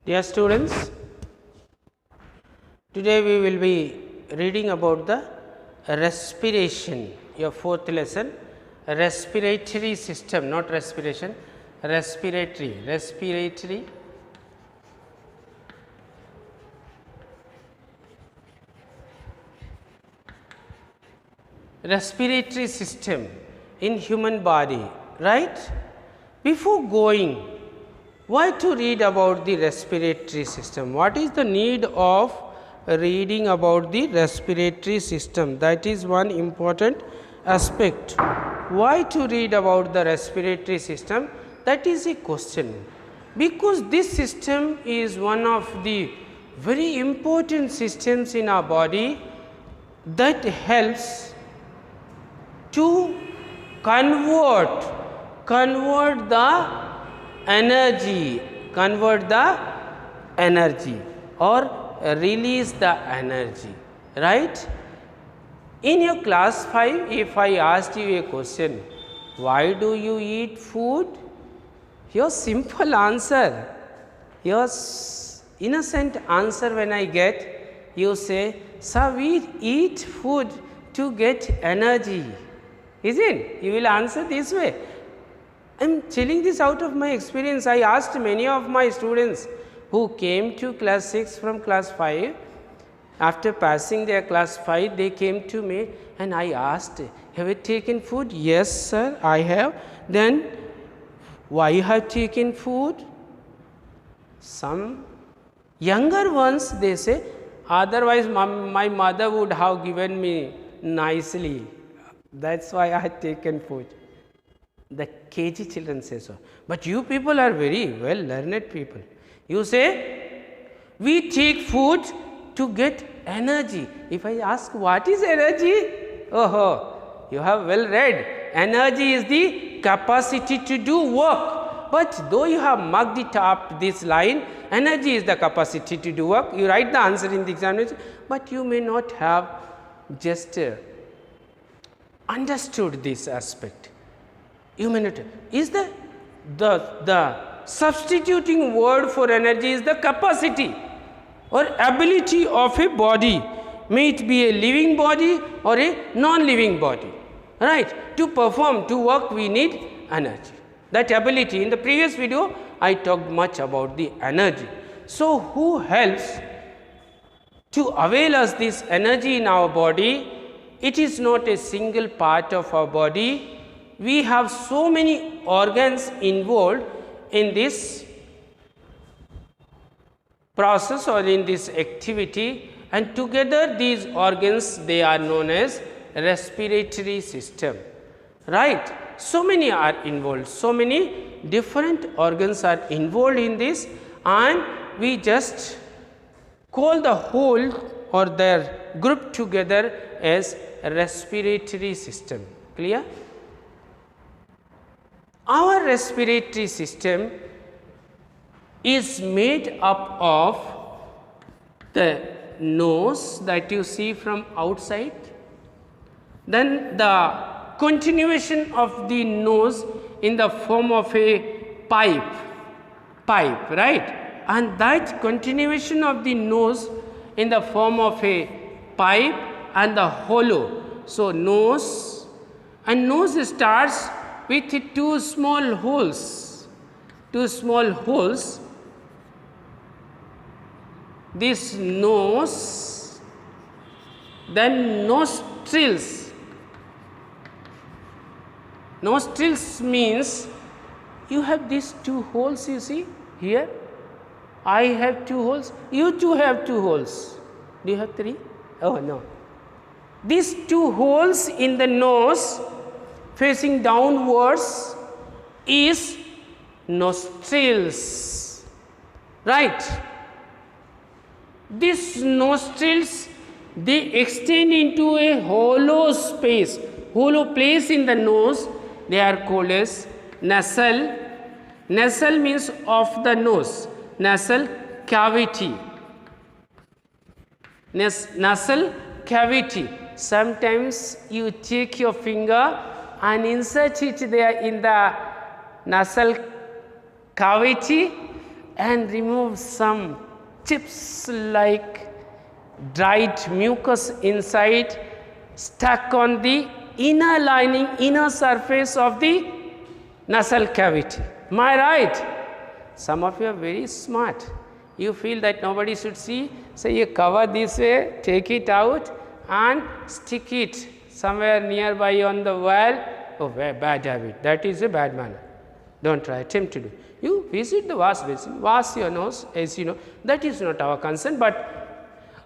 Dear students, today we will be reading about the respiration, your fourth lesson, respiratory system, not respiration, respiratory. Respiratory system in human body, right? Before going, why to read about the respiratory system? What is the need of reading about the respiratory system? That is one important aspect. Why to read about the respiratory system? That is a question. Because this system is one of the very important systems in our body that helps to convert the energy or release the energy, right? In your class 5, if I asked you a question, why do you eat food? Your simple answer, your innocent answer when I get, you say, sir, we eat food to get energy, isn't it? You will answer this way. I am telling this out of my experience. I asked many of my students who came to class 6 from class 5. After passing their class 5, they came to me and I asked, have you taken food? Yes, sir, I have. Then, why you have taken food? Some younger ones, they say, otherwise my mother would have given me nicely. That's why I had taken food. The KG children say so, but you people are very well learned people. You say, we take food to get energy. If I ask what is energy? Oh, you have well read. Energy is the capacity to do work. But though you have mugged it up this line, energy is the capacity to do work. You write the answer in the examination, but you may not have just understood this aspect. You may not. Is the substituting word for energy is the capacity or ability of a body, may it be a living body or a non-living body, right? To perform, to work, we need energy. That ability, in the previous video, I talked much about the energy. So, who helps to avail us this energy in our body? It is not a single part of our body. We have so many organs involved in this process or in this activity, and together these organs, they are known as respiratory system, right? So many are involved, so many different organs are involved in this, and we just call the whole or their group together as respiratory system. Clear? Our respiratory system is made up of the nose that you see from outside, then the continuation of the nose in the form of a pipe, right? And that continuation of the nose in the form of a pipe and the hollow. So, nose, and nose starts with two small holes, this nose, then nostrils. Nostrils means you have these two holes, you see here. I have two holes, you too have two holes. Do you have three? Oh no. These two holes in the nose facing downwards is nostrils, right? These nostrils, they extend into a hollow space, hollow place in the nose. They are called as nasal. Nasal means of the nose, nasal cavity. Nasal cavity. Sometimes you take your finger and insert it there in the nasal cavity and remove some chips like dried mucus inside, stuck on the inner lining, inner surface of the nasal cavity. Am I right? Some of you are very smart. You feel that nobody should see, so you cover this way, take it out and stick it somewhere nearby on the wall. Oh, very bad habit. That is a bad manner. Don't try, attempt to do. You visit the wash basin, wash your nose, as you know. That is not our concern, but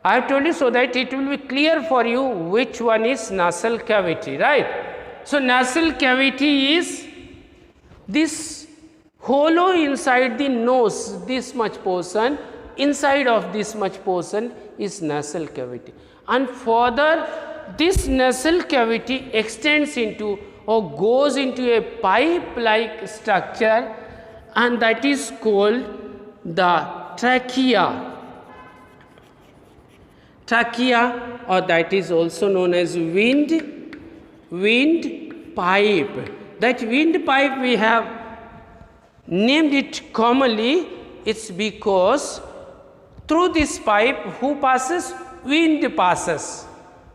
I have told you so that it will be clear for you which one is nasal cavity, right? So, nasal cavity is this hollow inside the nose, this much portion, inside of this much portion is nasal cavity. And further, this nasal cavity extends into or goes into a pipe like structure, and that is called the trachea. Trachea, or that is also known as wind pipe. That wind pipe we have named it commonly, it's because through this pipe who passes? Wind passes.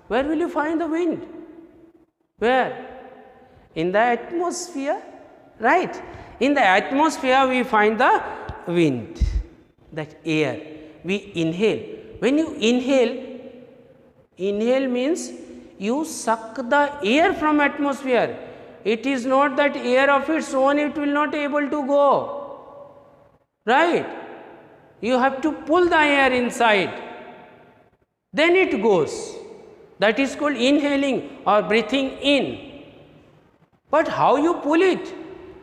Where will you find the wind? Where? In the atmosphere, right? In the atmosphere we find the wind, that air we inhale. When you inhale means you suck the air from atmosphere. It is not that air of its own, it will not able to go, right? You have to pull the air inside, then it goes. That is called inhaling or breathing in. But how you pull it?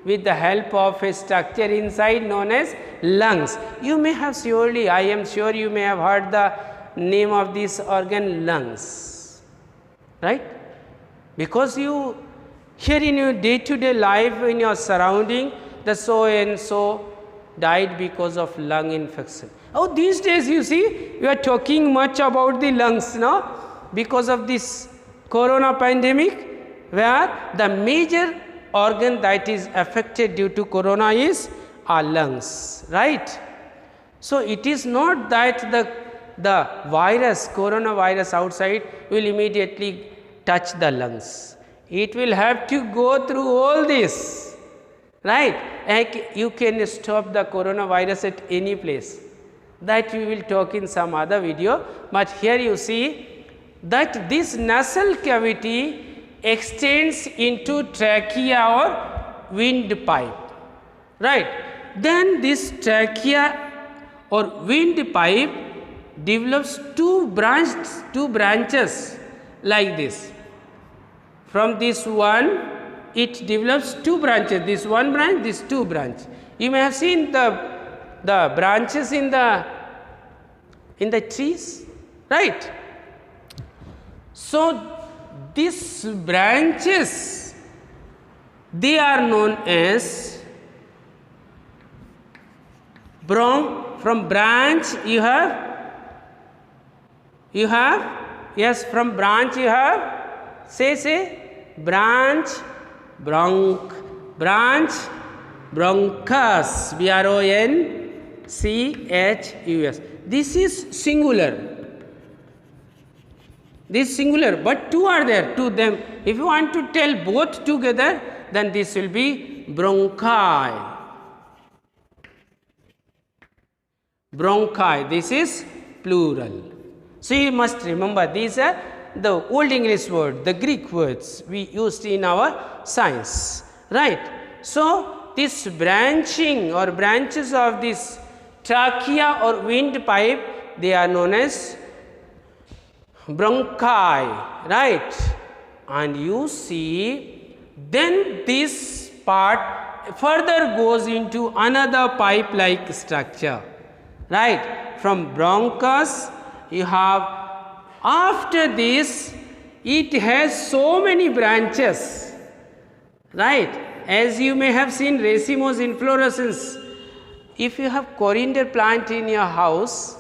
With the help of a structure inside known as lungs. You may have surely, I am sure you may have heard the name of this organ, lungs, right? Because you here in your day to day life, in your surrounding, the so and so died because of lung infection. Oh, these days you see, we are talking much about the lungs now because of this corona pandemic, where the major organ that is affected due to corona is our lungs, right? So, it is not that the virus, coronavirus outside will immediately touch the lungs. It will have to go through all this, right? And you can stop the coronavirus at any place. That we will talk in some other video, but here you see that this nasal cavity extends into trachea or windpipe, right? Then this trachea or windpipe develops two branches like this. From this one, it develops two branches, this one branch, this two branch. You may have seen the branches in the trees, right? So, these branches, they are known as from branch you have yes, from branch you have say branch bronchus, bronchus. This is singular. This singular, but two are there, two them. If you want to tell both together, then this will be bronchi. Bronchi, this is plural. So, you must remember these are the old English word, the Greek words we used in our science, right. So, this branching or branches of this trachea or windpipe, they are known as bronchi, right. And you see, then this part further goes into another pipe like structure, right. From bronchus you have, after this it has so many branches, right. As you may have seen racemose inflorescence, if you have coriander plant in your house,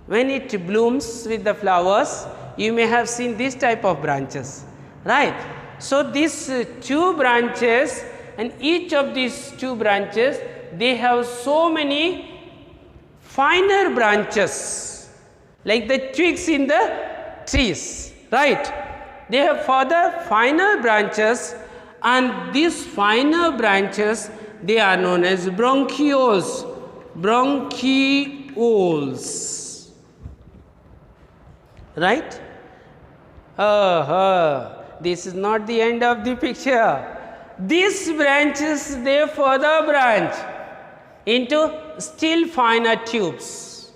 when it blooms with the flowers, you may have seen this type of branches, right. So, these two branches, and each of these two branches, they have so many finer branches, like the twigs in the trees, right? They have further finer branches, and these finer branches, they are known as bronchioles. Bronchioles, right? This is not the end of the picture. These branches, they further branch into still finer tubes.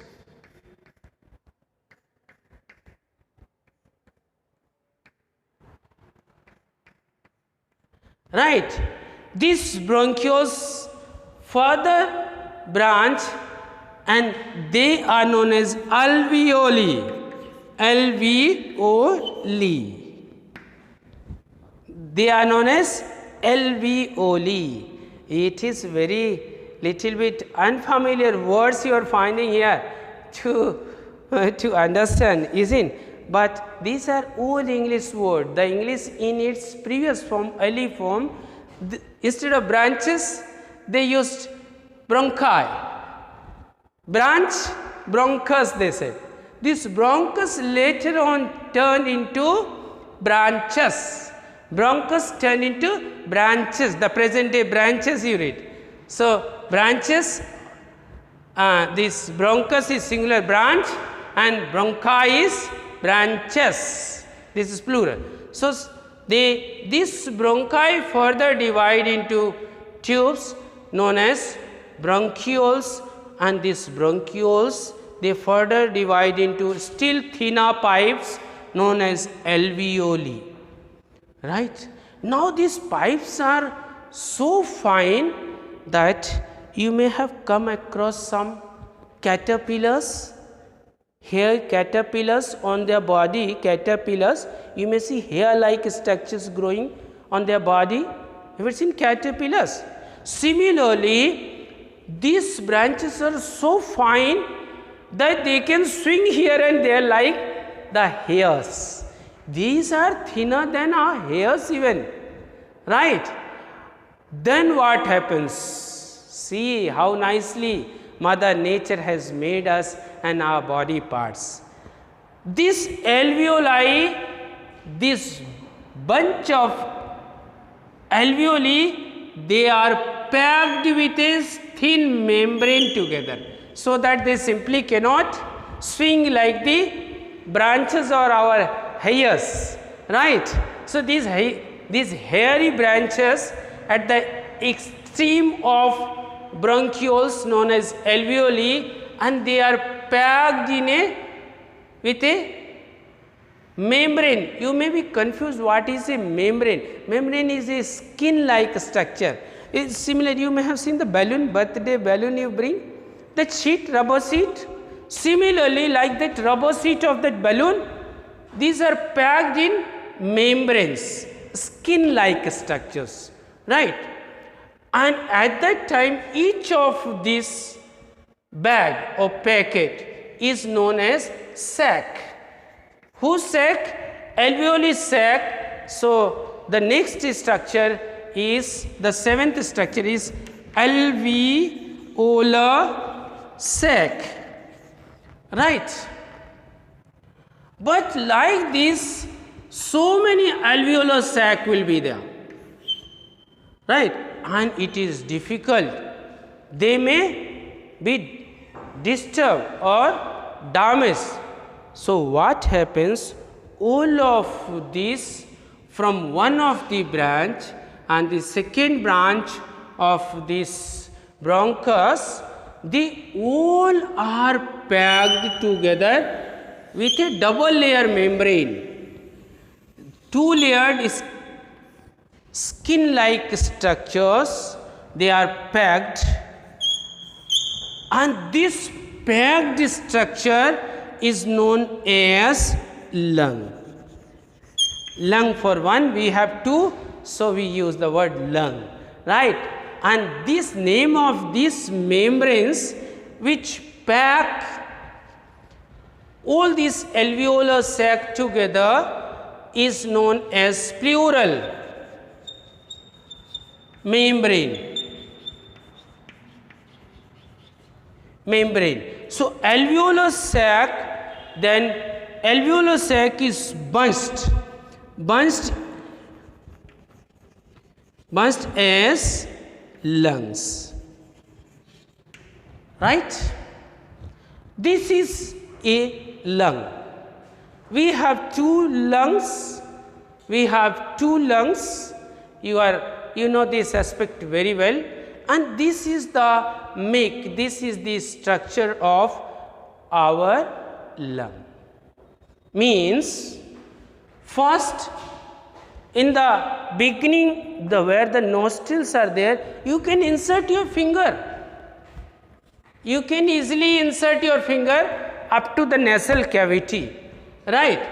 Right? These bronchioles further branch, and they are known as alveoli. Alveoli. They are known as alveoli. It is very little bit unfamiliar words you are finding here to understand, isn't? But these are old English words. The English in its previous form, early form, instead of branches, they used bronchi. Branch, bronchus, they said. This bronchus later on turned into branches. Bronchus turned into branches, the present day branches you read. So, branches, this bronchus is singular branch, and bronchi is branches. This is plural. So, this bronchi further divide into tubes known as bronchioles, and these bronchioles, they further divide into still thinner pipes known as alveoli. Right? Now, these pipes are so fine that you may have come across some caterpillars, hair caterpillars on their body, caterpillars, you may see hair like structures growing on their body. Have you seen caterpillars? Similarly, these branches are so fine that they can swing here and there like the hairs. These are thinner than our hairs even, right? Then what happens? See how nicely Mother Nature has made us and our body parts. This alveoli, this bunch of alveoli, they are packed with a thin membrane together, so that they simply cannot swing like the branches or our hairs, right? So, these hairy branches at the extreme of bronchioles known as alveoli, and they are packed in with a membrane. You may be confused, what is a membrane? Membrane is a skin like structure. It's similar, you may have seen the balloon, birthday balloon you bring, that sheet, rubber sheet. Similarly, like that rubber sheet of that balloon, these are packed in membranes, skin like structures, right? And at that time, each of this bag or packet is known as sac. Whose sac? Alveoli sac. So, the next structure is, the seventh structure is alveolar sac, right? But like this, so many alveolar sac will be there, right? And it is difficult. They may be disturbed or damaged. So, what happens? All of this from one of the branch, and the second branch of this bronchus, they all are packed together with a double layer membrane. Two layered skin like structures, they are packed, and this packed structure is known as lung. Lung for one, we have two, so we use the word lung, right? And this name of these membranes which pack all these alveolar sac together is known as pleural membrane. So alveolar sac, then alveolar sac is bunched as lungs, right? This is a lung. We have two lungs. You know this aspect very well, and this is the structure of our lung. Means first, in the beginning, where the nostrils are there, you can insert your finger. You can easily insert your finger up to the nasal cavity, right?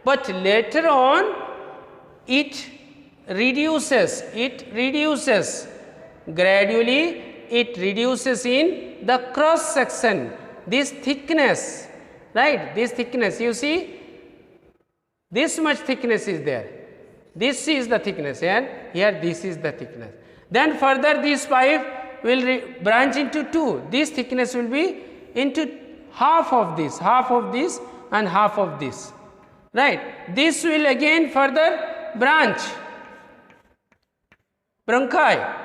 But later on, it reduces gradually. It reduces in the cross section, this thickness, right? This thickness, you see, this much thickness is there. This is the thickness, and here this is the thickness. Then further this pipe will branch into two. This thickness will be into half of this and half of this, right? This will again further branch, bronchi.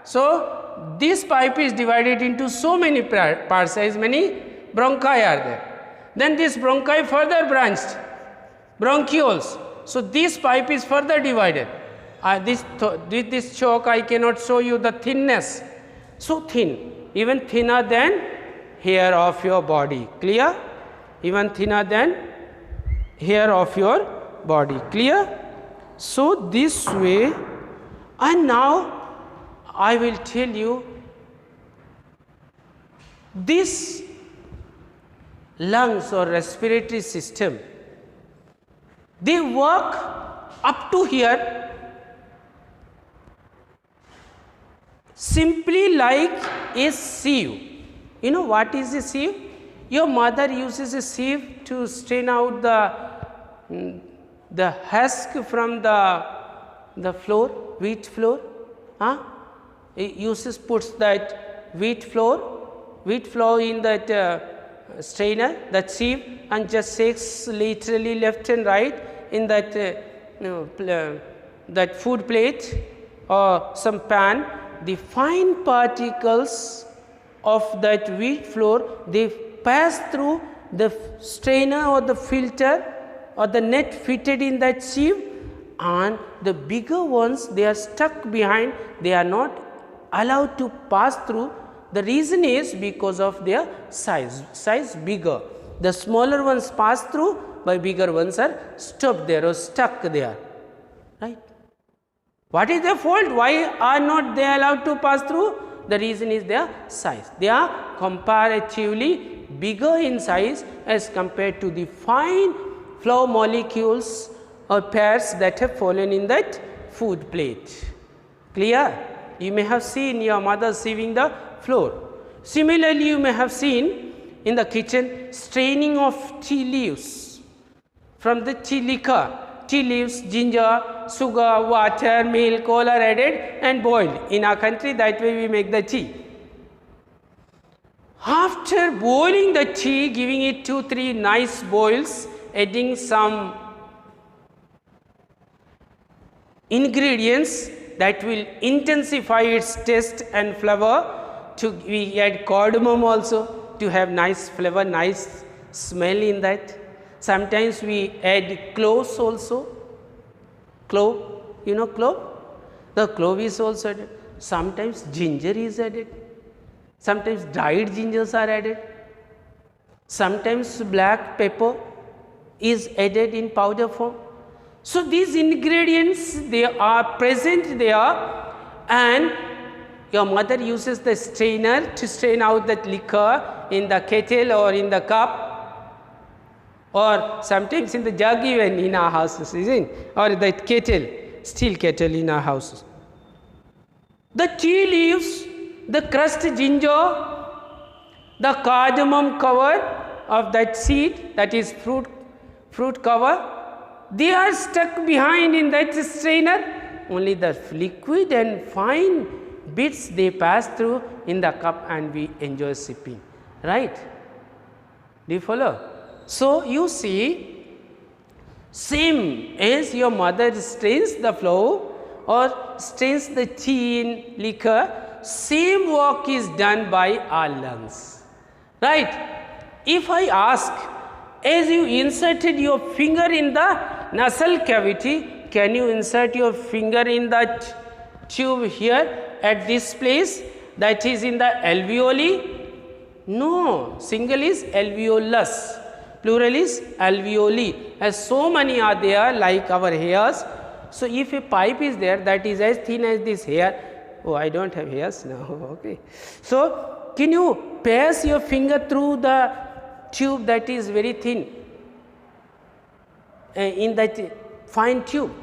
So this pipe is divided into so many parts, as many bronchi are there. Then this bronchi further branched, bronchioles. So this pipe is further divided. This chalk I cannot show you the thinness. So thin, even thinner than hair of your body. Clear? Even thinner than hair of your body. Clear? So this way, and now I will tell you, this lungs or respiratory system, they work up to here simply like a sieve. You know what is a sieve? Your mother uses a sieve to strain out the husk from the flour, wheat flour. It puts that wheat flour in that strainer, that sieve, and just shakes literally left and right in that that food plate or some pan. The fine particles of that wheat flour, they pass through the strainer or the filter or the net fitted in that sieve, and the bigger ones, they are stuck behind, they are not allowed to pass through. The reason is because of their size bigger. The smaller ones pass through, but bigger ones are stopped there or stuck there, right? What is their fault? Why are not they allowed to pass through? The reason is their size. They are comparatively bigger in size as compared to the fine flour molecules or pairs that have fallen in that food plate. Clear? You may have seen your mother sieving the flour. Similarly, you may have seen in the kitchen straining of tea leaves from the tea liquor. Tea leaves, ginger, sugar, water, milk, all are added and boiled. In our country, that way we make the tea. After boiling the tea, giving it 2-3 nice boils, adding some ingredients that will intensify its taste and flavor. We add cardamom also to have nice flavor, nice smell in that. Sometimes we add cloves also. Clove, you know clove? The clove is also added. Sometimes ginger is added. Sometimes dried gingers are added. Sometimes black pepper is added in powder form. So these ingredients, they are present there, and your mother uses the strainer to strain out that liquor in the kettle or in the cup, or sometimes in the jug even in our houses, isn't it? Or that kettle, steel kettle in our houses. The tea leaves, the crushed ginger, the cardamom cover of that seed, that is fruit cover, they are stuck behind in that strainer. Only the liquid and fine bits they pass through in the cup and we enjoy sipping, right? Do you follow? So, you see, same as your mother strains the flour or strains the tea in liquor, same work is done by our lungs, right? If I ask, as you inserted your finger in the nasal cavity, can you insert your finger in that tube here at this place, that is in the alveoli? No, single is alveolus, plural is alveoli, as so many are there like our hairs. So, if a pipe is there that is as thin as this hair, oh, I do not have hairs now, okay. So, can you pass your finger through the tube that is very thin in that fine tube?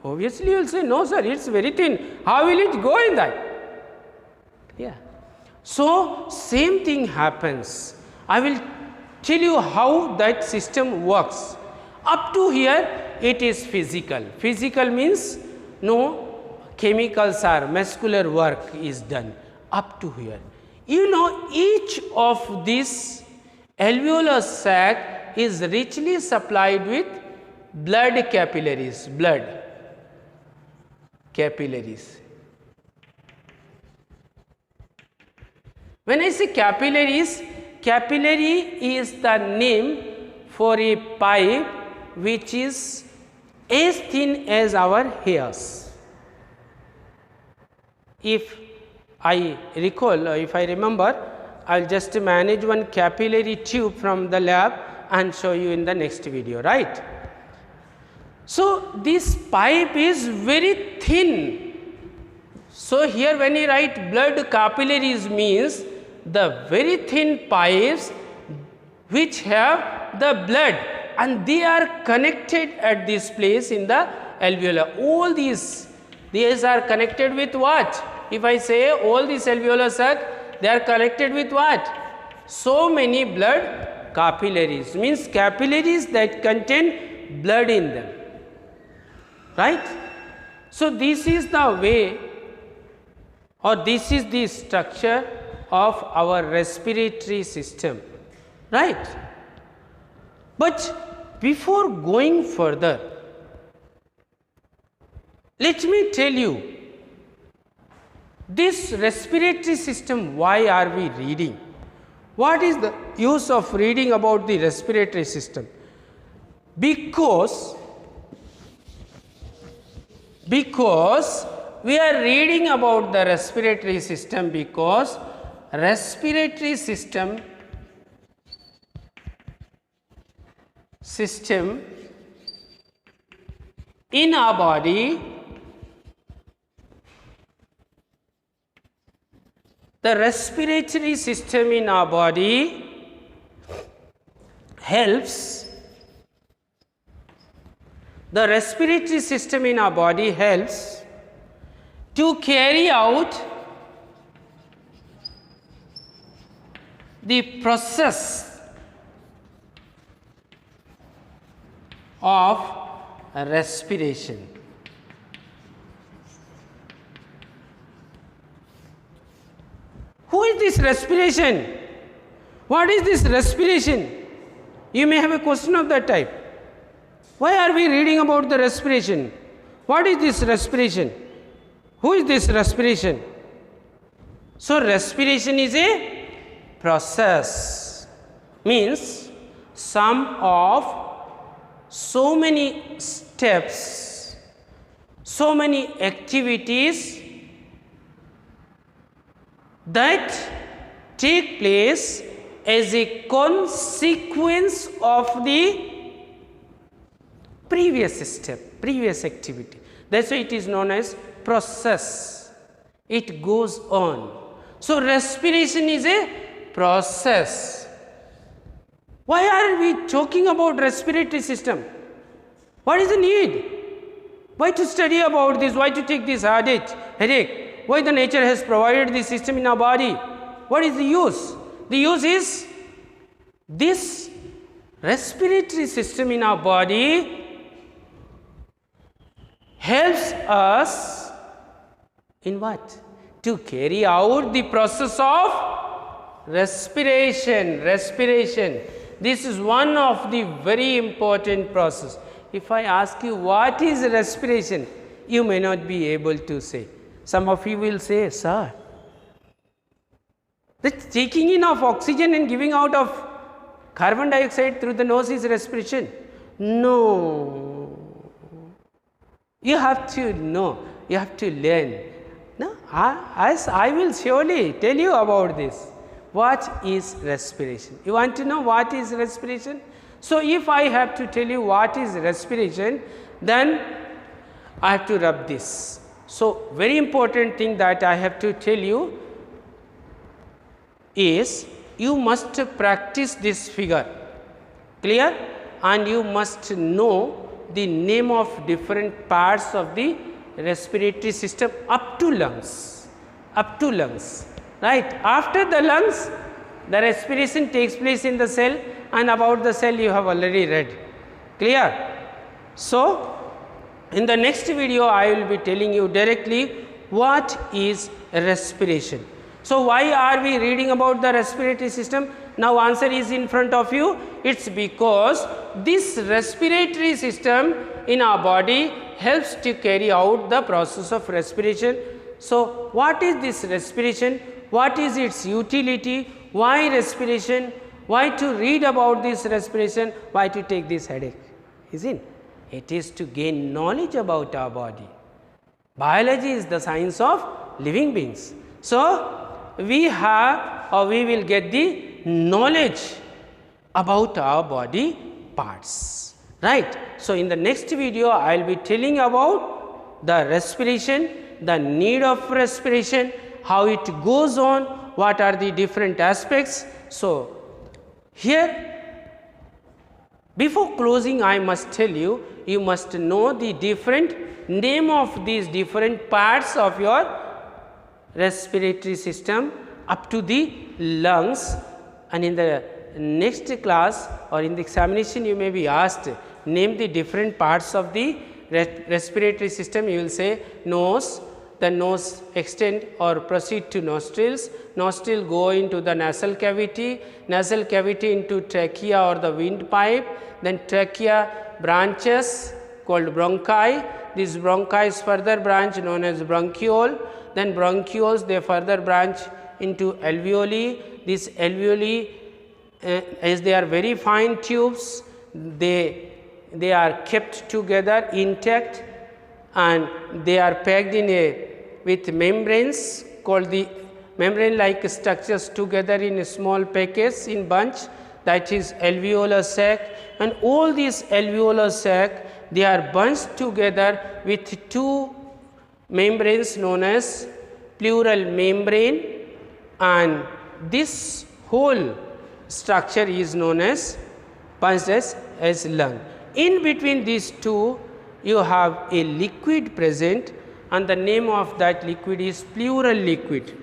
Obviously, you will say, no sir, it is very thin, how will it go in that? Yeah. So, same thing happens. I will tell you how that system works. Up to here, it is physical. Physical means no chemicals or muscular work is done up to here. You know, each of these alveolar sac is richly supplied with blood capillaries, blood capillaries. When I say capillaries, capillary is the name for a pipe which is as thin as our hairs. If I recall, if I remember, I will just manage one capillary tube from the lab and show you in the next video, right. So, this pipe is very thin. So, here when you write blood capillaries means the very thin pipes which have the blood and they are connected at this place in the alveolar. All these are connected with what? If I say all these alveolar sac, they are connected with what? So many blood capillaries, means capillaries that contain blood in them, right. So, this is the way, or this is the structure of our respiratory system, right. But before going further, let me tell you this respiratory system, why are we reading? What is the use of reading about the respiratory system? Because we are reading about the respiratory system because respiratory system in our body, the respiratory system in our body helps, the respiratory system in our body helps to carry out the process of respiration. Who is this respiration? What is this respiration? You may have a question of that type. Why are we reading about the respiration? What is this respiration? Who is this respiration? So, respiration is a process, means sum of so many steps, so many activities that take place as a consequence of the previous step, previous activity. That is why it is known as process. It goes on. So, respiration is a process. Why are we talking about respiratory system? What is the need? Why to study about this? Why to take this headache? Why the nature has provided this system in our body? What is the use? The use is this respiratory system in our body helps us in what? To carry out the process of respiration. This is one of the very important process. If I ask you what is respiration, you may not be able to say. Some of you will say, sir, the taking in of oxygen and giving out of carbon dioxide through the nose is respiration. No, you have to know, you have to learn. No, I will surely tell you about this. What is respiration? You want to know what is respiration? So, if I have to tell you what is respiration, then I have to rub this. So, very important thing that I have to tell you is you must practice this figure, clear, and you must know the name of different parts of the respiratory system up to lungs, right. After the lungs, the respiration takes place in the cell, and about the cell you have already read, clear. So, in the next video I will be telling you directly what is respiration. So, why are we reading about the respiratory system? Now, answer is in front of you. It is because this respiratory system in our body helps to carry out the process of respiration. So, what is this respiration? What is its utility? Why respiration? Why to read about this respiration? Why to take this headache? Isn't it? It is to gain knowledge about our body. Biology is the science of living beings. So, we have or we will get the knowledge about our body parts, right. So, in the next video I will be telling about the respiration, the need of respiration, how it goes on, what are the different aspects. So, here before closing I must tell you, you must know the different name of these different parts of your respiratory system up to the lungs, and in the next class or in the examination you may be asked name the different parts of the respiratory system. You will say nose, the nose extend or proceed to nostrils, nostril go into the nasal cavity into trachea or the windpipe, then trachea branches called bronchi, these bronchi is further branch known as bronchiole, then bronchioles they further branch into alveoli, these alveoli as they are very fine tubes, they are kept together intact and they are packed in with membranes called the membrane like structures together in a small packets in bunch, that is alveolar sac, and all these alveolar sac they are bunched together with two membranes known as pleural membrane, and this whole structure is known as bunched as lung. In between these two you have a liquid present, and the name of that liquid is pleural liquid.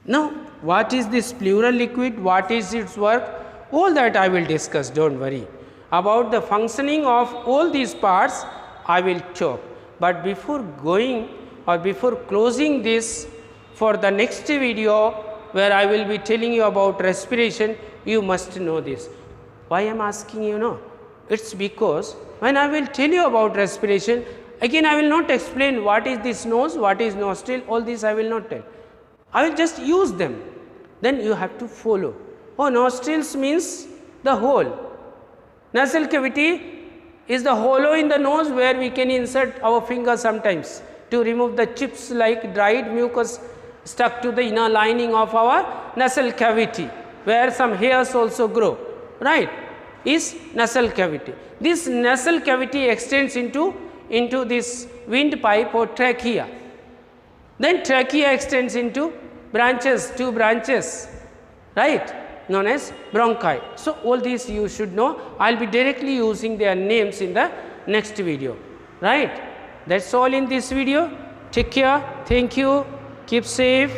Now, what is this pleural liquid? What is its work? All that I will discuss, do not worry. About the functioning of all these parts I will talk, but before going or before closing this for the next video where I will be telling you about respiration, you must know this. Why I am asking you know? It is because when I will tell you about respiration, again I will not explain what is this nose, what is nostril, all this I will not tell. I will just use them, then you have to follow. Oh, nostrils means the hole. Nasal cavity is the hollow in the nose where we can insert our finger sometimes to remove the chips like dried mucus stuck to the inner lining of our nasal cavity, where some hairs also grow, right, is nasal cavity. This nasal cavity extends into this windpipe or trachea. Then trachea extends into branches, two branches, right, known as bronchi. So, all these you should know. I will be directly using their names in the next video, right. That is all in this video. Take care. Thank you. Keep safe.